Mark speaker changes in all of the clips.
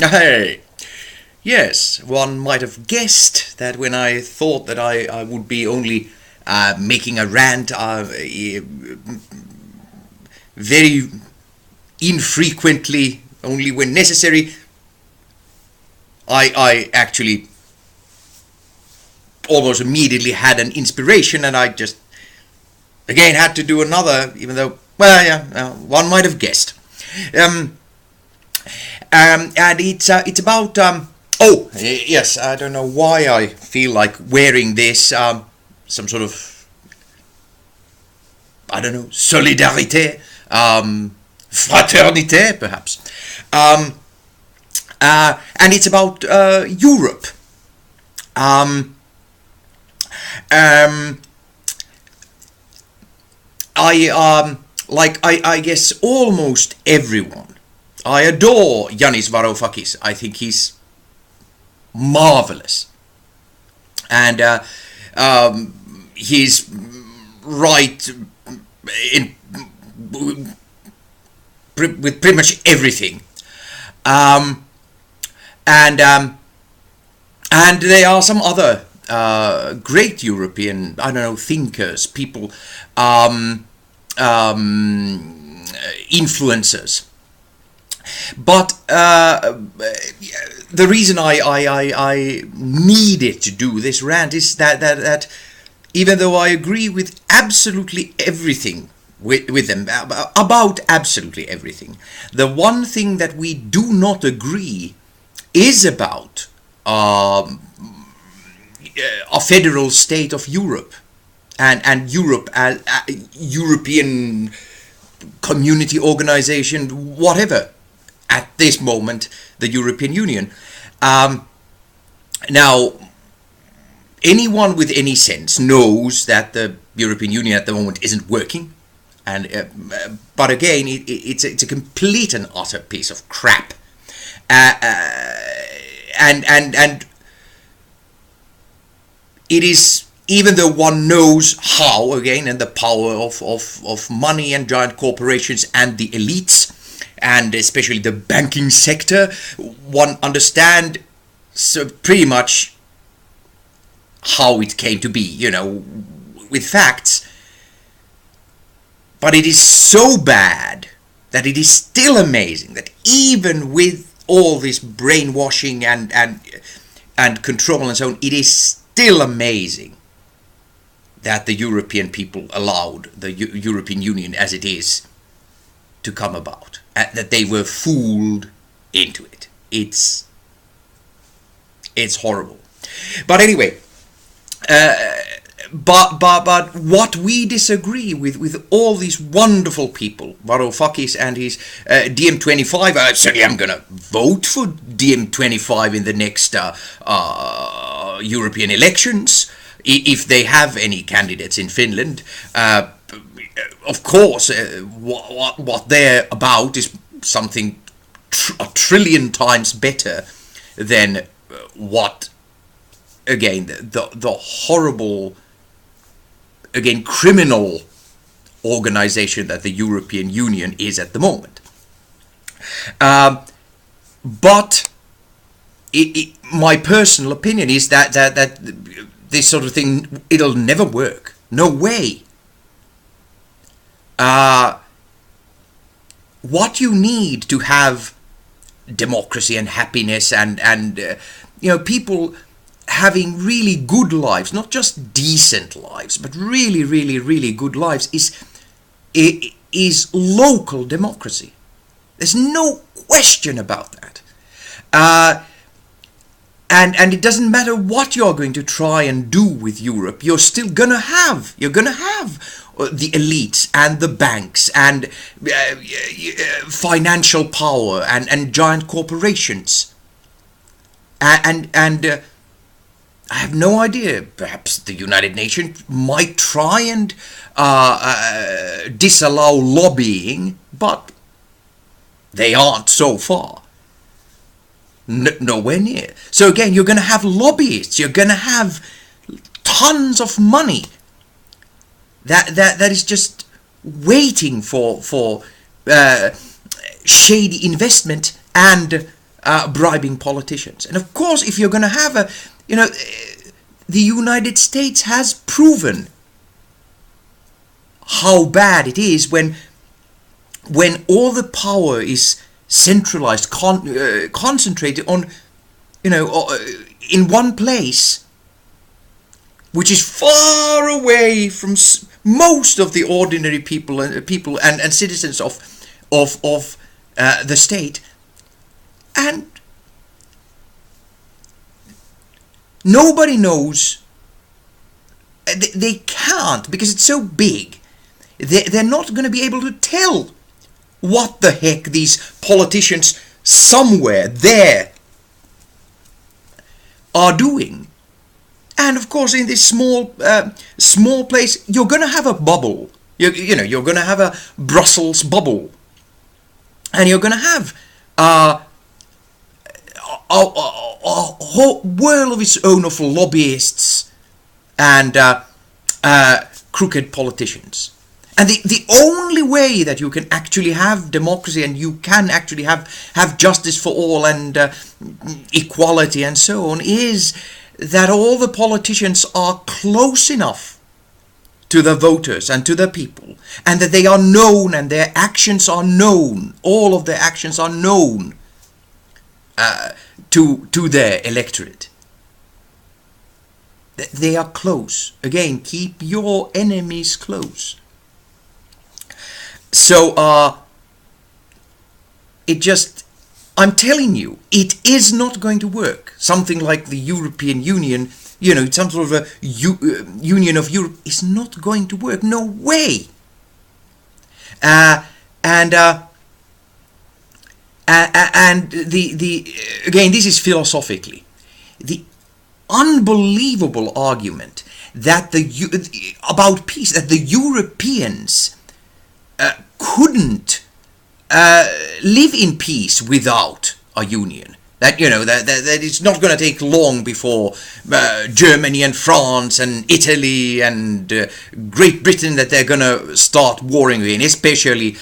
Speaker 1: Hey, yes, one might have guessed that when I thought that I would be only making a rant very infrequently, only when necessary, I actually almost immediately had an inspiration and I just again had to do another, even though, well, yeah, one might have guessed. Um, and it's about yes, I don't know why I feel like wearing this some sort of, I don't know, solidarité, fraternité perhaps, um, and it's about Europe. Um, um, I guess almost everyone. I adore Yanis Varoufakis. I think he's marvelous, and he's right in with pretty much everything. Um, and there are some other great European, I don't know, thinkers, people, um, influencers. But the reason I needed to do this rant is that even though I agree with absolutely everything with them, about absolutely everything, the one thing that we do not agree is about a federal state of Europe and Europe as European community organization, whatever. At this moment, the European Union. Now, anyone with any sense knows that the European Union at the moment isn't working, and but again, it's a complete and utter piece of crap, and it is, even though one knows how, again, and the power of money and giant corporations and the elites, and especially the banking sector, one understand so pretty much how it came to be, with facts. But it is so bad that it is still amazing that even with all this brainwashing and control and so on, it is still amazing that the European people allowed the European Union as it is to come about, that they were fooled into it. It's horrible. But anyway, but what we disagree with all these wonderful people, Varoufakis and his DiEM25. Certainly, I'm gonna vote for DiEM25 in the next European elections if they have any candidates in Finland. Of course, what they're about is something a trillion times better than what, again, the horrible, again, criminal organization that the European Union is at the moment. But my personal opinion is that this sort of thing, it'll never work. No way. What you need to have democracy and happiness and people having really good lives, not just decent lives, but really, really, really good lives, is local democracy. There's no question about that. And it doesn't matter what you're going to try and do with Europe, you're gonna have the elites and the banks and financial power and giant corporations. And I have no idea. Perhaps the United Nations might try and disallow lobbying, but they aren't so far. Nowhere near. So again, you're going to have lobbyists. You're going to have tons of money that is just waiting for shady investment and bribing politicians. And of course, if you're going to have a, the United States has proven how bad it is when all the power is centralized, concentrated on, in one place, which is far away from most of the ordinary people and citizens of the state, and nobody knows. They can't, because it's so big. They're not going to be able to tell what the heck these politicians somewhere there are doing. And of course, in this small place, you're going to have a bubble. You're going to have a Brussels bubble, and you're going to have a whole world of its own of lobbyists and crooked politicians. And the only way that you can actually have democracy and you can actually have justice for all and equality and so on is that all the politicians are close enough to the voters and to the people, and that they are known and their actions are known. All of their actions are known to their electorate. They are close. Again, keep your enemies close. So, I'm telling you, it is not going to work. Something like the European Union, some sort of a Union of Europe is not going to work. No way. And again, this is philosophically the unbelievable argument that about peace, that the Europeans couldn't live in peace without a union. That that it's not going to take long before Germany and France and Italy and Great Britain that they're going to start warring again. Especially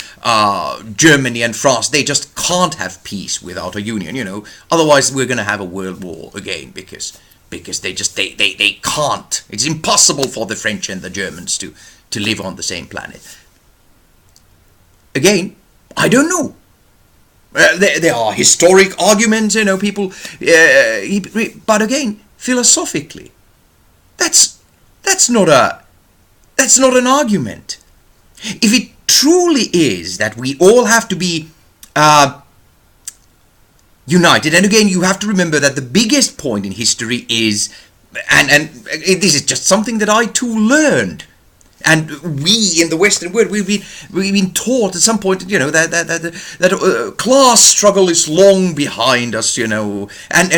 Speaker 1: Germany and France. They just can't have peace without a union. Otherwise, we're going to have a world war again because they can't. It's impossible for the French and the Germans to live on the same planet. Again, I don't know. There are historic arguments, people. But again, philosophically, that's not an argument. If it truly is that we all have to be united, and again, you have to remember that the biggest point in history is, and this is just something that I too learned. And we in the Western world, we've been taught at some point, that class struggle is long behind us, and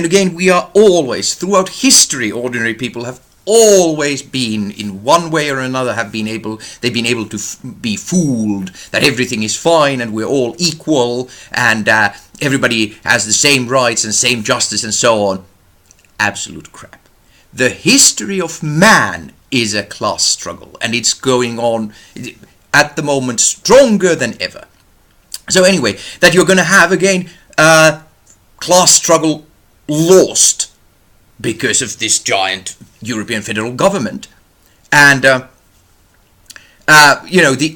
Speaker 1: again, we are always, throughout history, ordinary people have always been, in one way or another, they've been able to be fooled that everything is fine and we're all equal and everybody has the same rights and same justice and so on. Absolute crap. The history of man is a class struggle, and it's going on at the moment stronger than ever. So anyway, that you're going to have again class struggle lost because of this giant European federal government, and the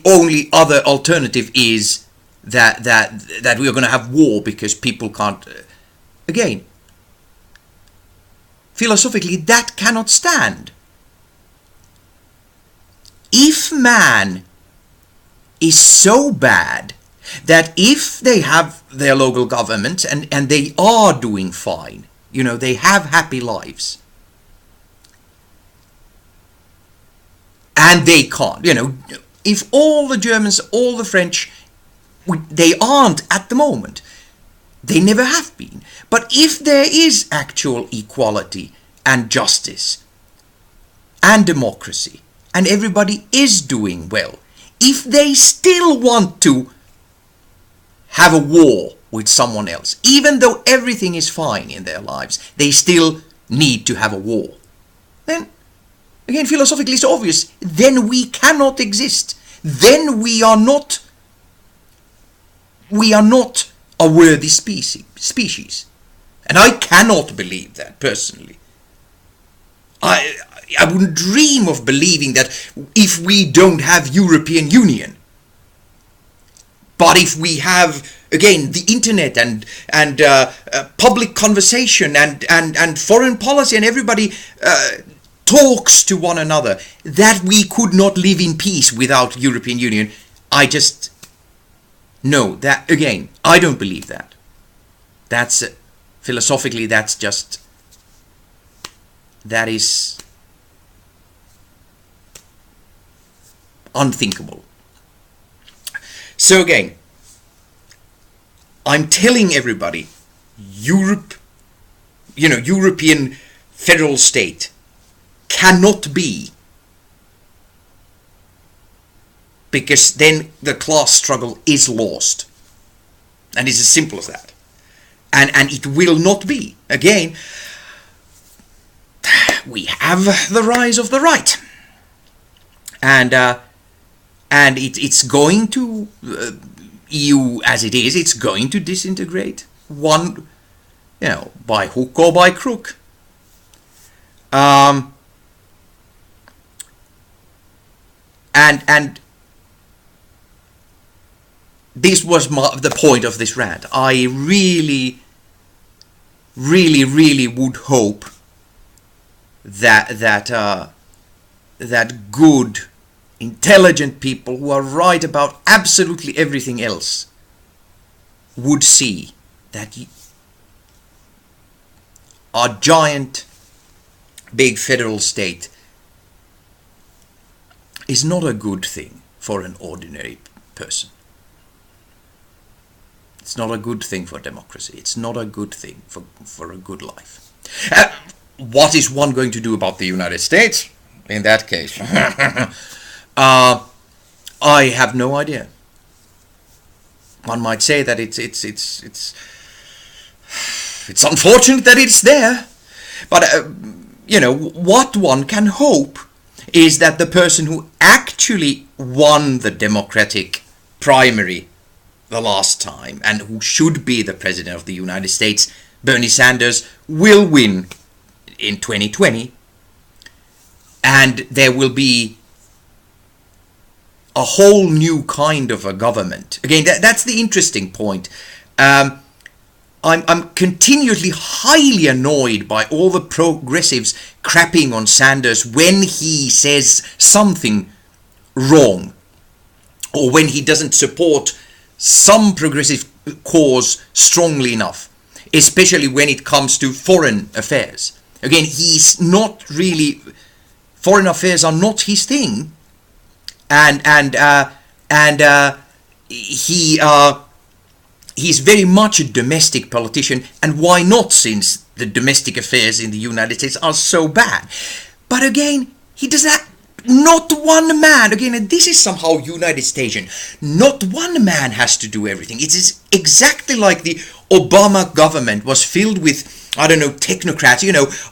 Speaker 1: only other alternative is that we're going to have war because people can't. Again, philosophically, that cannot stand. If man is so bad that if they have their local government and they are doing fine, they have happy lives, and they can't, if all the Germans, all the French, they aren't at the moment, they never have been, but if there is actual equality and justice and democracy, and everybody is doing well, if they still want to have a war with someone else, even though everything is fine in their lives, they still need to have a war, then, again, philosophically it's obvious, then we cannot exist. Then we are not a worthy species. And I cannot believe that, personally. I wouldn't dream of believing that if we don't have European Union, but if we have, again, the internet and public conversation and foreign policy, and everybody talks to one another, that we could not live in peace without European Union. I just, no, that, again, I don't believe that. That's, philosophically, that's just, that is unthinkable. So again, I'm telling everybody, Europe, European federal state cannot be, because then the class struggle is lost. And it's as simple as that. And it will not be. Again, we have the rise of the right. And it's going to, EU as it is, it's going to disintegrate one, by hook or by crook. And this was the point of this rant. I really would hope that good, intelligent people who are right about absolutely everything else would see that our giant, big federal state is not a good thing for an ordinary person. It's not a good thing for democracy. It's not a good thing for a good life. What is one going to do about the United States in that case? I have no idea. One might say that it's unfortunate that it's there, but what one can hope is that the person who actually won the Democratic primary the last time and who should be the President of the United States, Bernie Sanders, will win in 2020, and there will be a whole new kind of a government. Again, that's the interesting point. I'm continuously highly annoyed by all the progressives crapping on Sanders when he says something wrong, or when he doesn't support some progressive cause strongly enough, especially when it comes to foreign affairs. Again, he's not really, foreign affairs are not his thing, and he's very much a domestic politician, and why not, since the domestic affairs in the United States are so bad. But again, he does not. Not one man, again, and this is somehow United Station, not one man has to do everything. It is exactly like the Obama government was filled with, technocrats,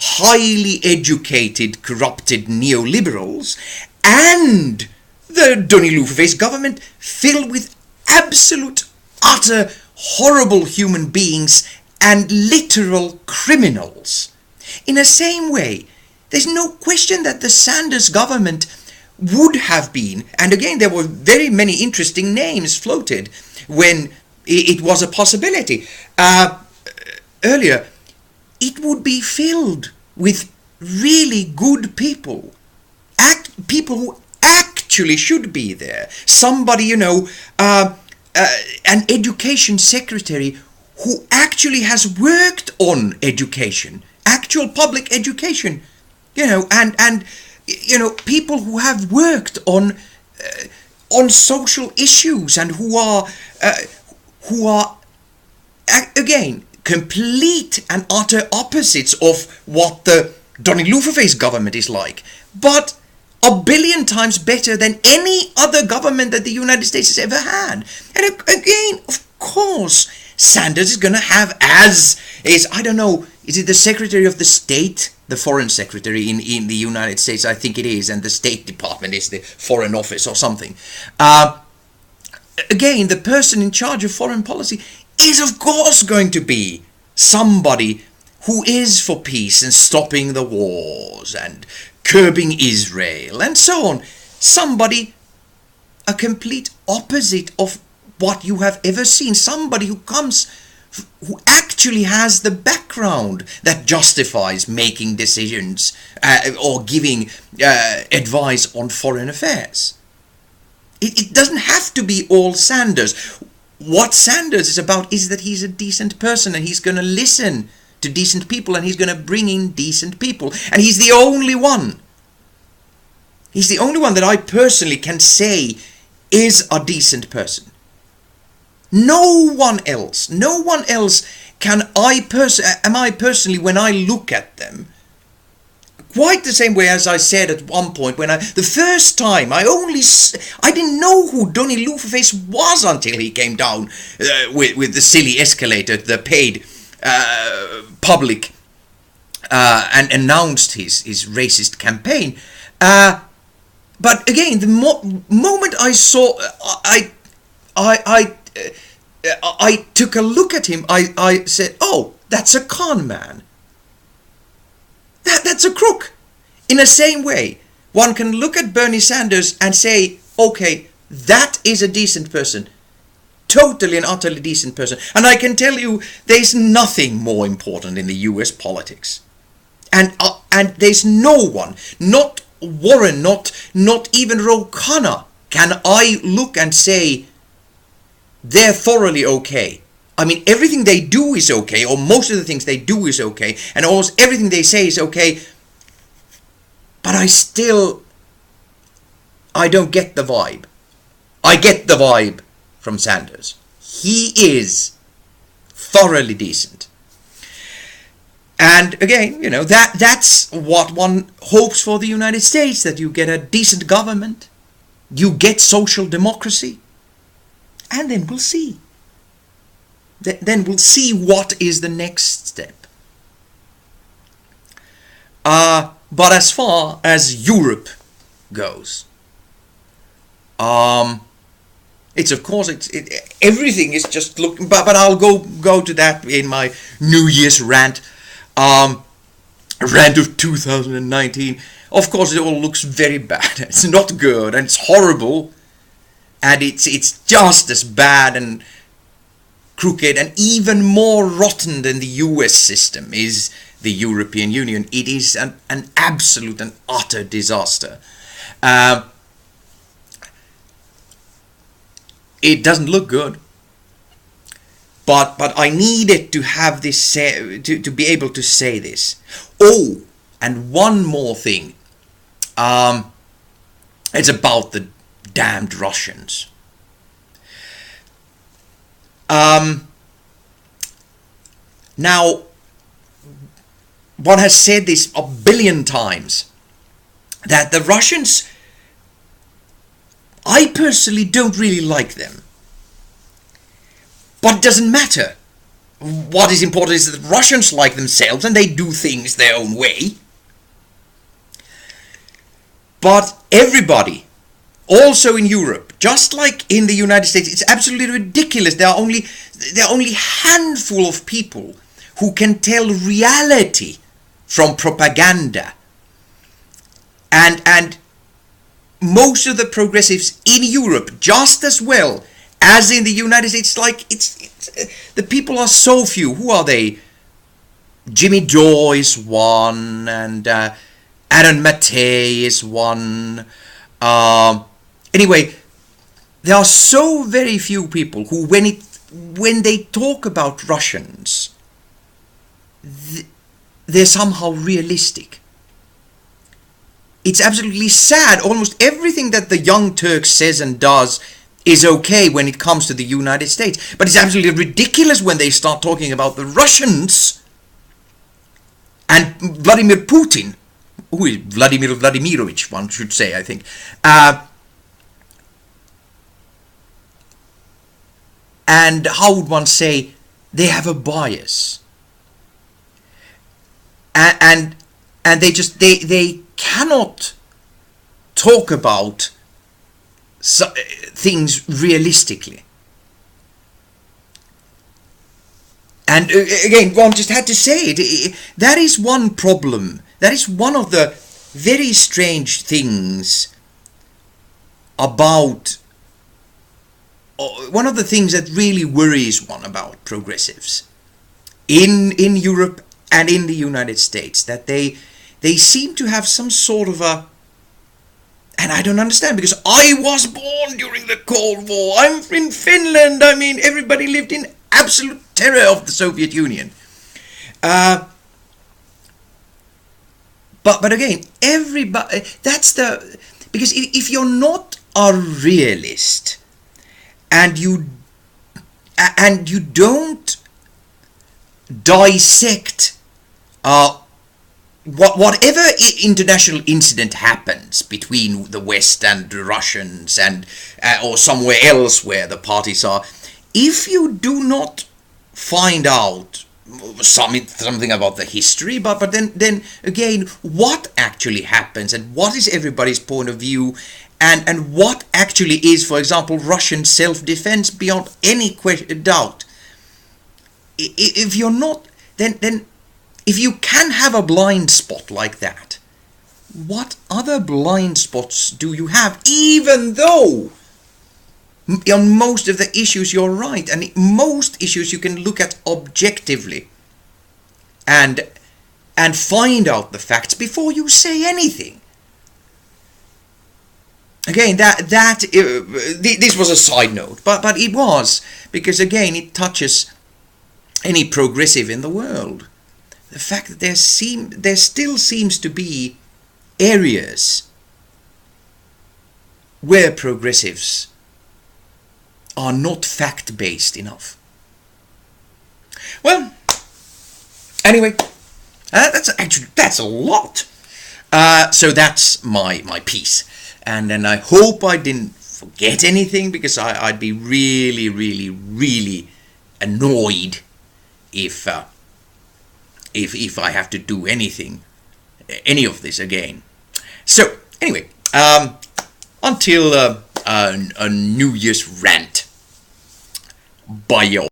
Speaker 1: highly educated, corrupted neoliberals, and the Donny Lufaface government filled with absolute, utter, horrible human beings and literal criminals. In the same way, there's no question that the Sanders government would have been, and again, there were very many interesting names floated when it was a possibility earlier. It would be filled with really good people, people who actually should be there. Somebody, an education secretary who actually has worked on education, actual public education. People who have worked on social issues and who are again complete and utter opposites of what the Donny Lufaface government is like, but a billion times better than any other government that the United States has ever had. And again, of course, Sanders is going to have, is it the Secretary of the State, the Foreign Secretary in the United States? I think it is, and the State Department is the Foreign Office or something. Again, the person in charge of foreign policy is, of course, going to be somebody who is for peace and stopping the wars and curbing Israel and so on. Somebody a complete opposite of what you have ever seen. Somebody who actually has the background that justifies making decisions or giving advice on foreign affairs. It doesn't have to be all Sanders. What Sanders is about is that he's a decent person and he's going to listen to decent people and he's going to bring in decent people. And he's the only one. He's the only one that I personally can say is a decent person. No one else am I personally, when I look at them, quite the same way as I said at one point when the first time I didn't know who Donny Lufaface was until he came down with the silly escalator, the paid public, and announced his racist campaign. But again, the moment I saw, I took a look at him. I said, "Oh, that's a con man. That's a crook." In the same way, one can look at Bernie Sanders and say, "Okay, that is a decent person, totally and utterly decent person." And I can tell you, there's nothing more important in the U.S. politics, and there's no one, not Warren, not even Ro Khanna, can I look and say they're thoroughly okay. I mean, everything they do is okay, or most of the things they do is okay, and almost everything they say is okay, but I don't get the vibe. I get the vibe from Sanders. He is thoroughly decent. And again, that's what one hopes for the United States, that you get a decent government, you get social democracy, and then we'll see. Then we'll see what is the next step. But as far as Europe goes, it's of course everything is just looking. But I'll go to that in my New Year's rant. Rant of 2019. Of course, it all looks very bad. It's not good and it's horrible, and it's just as bad and crooked and even more rotten than the US system is the European Union. It is an absolute and utter disaster. It doesn't look good. But I needed to have this, to be able to say this. Oh, and one more thing. It's about the damned Russians. Now, one has said this a billion times, that the Russians, I personally don't really like them. But it doesn't matter. What is important is that Russians like themselves and they do things their own way. But everybody, also in Europe, just like in the United States, it's absolutely ridiculous. There are only a handful of people who can tell reality from propaganda. And most of the progressives in Europe, just as well as in the United States, the people are so few. Who are they? Jimmy Dore is one, and Aaron Mattei is one. Anyway, there are so very few people who, when they talk about Russians, they're somehow realistic. It's absolutely sad. Almost everything that the Young Turk says and does is okay when it comes to the United States. But it's absolutely ridiculous when they start talking about the Russians and Vladimir Putin, who is Vladimir Vladimirovich, one should say, I think. And how would one say, they have a bias. And they cannot talk about things realistically. And again, one just had to say it. That is one problem. That is one of the very strange things about. One of the things that really worries one about progressives in Europe and in the United States, that they seem to have some sort of a. And I don't understand, because I was born during the Cold War. I'm in Finland. I mean, everybody lived in absolute terror of the Soviet Union. But again, everybody. That's the, because if you're not a realist and you don't dissect whatever international incident happens between the West and the Russians and or somewhere else where the parties are, if you do not find out something about the history, but then again, what actually happens and what is everybody's point of view, and what actually is, for example, Russian self-defense beyond any doubt. If you're not, then if you can have a blind spot like that, what other blind spots do you have? Even though on most of the issues you're right, and most issues you can look at objectively and find out the facts before you say anything. Again, this was a side note, but it was because again it touches any progressive in the world. The fact that there still seems to be areas where progressives are not fact-based enough. Well, anyway, that's a lot. So that's my piece, and then I hope I didn't forget anything, because I'd be really, really, really annoyed if I have to do any of this again. So anyway, until a New Year's rant. Bye, y'all.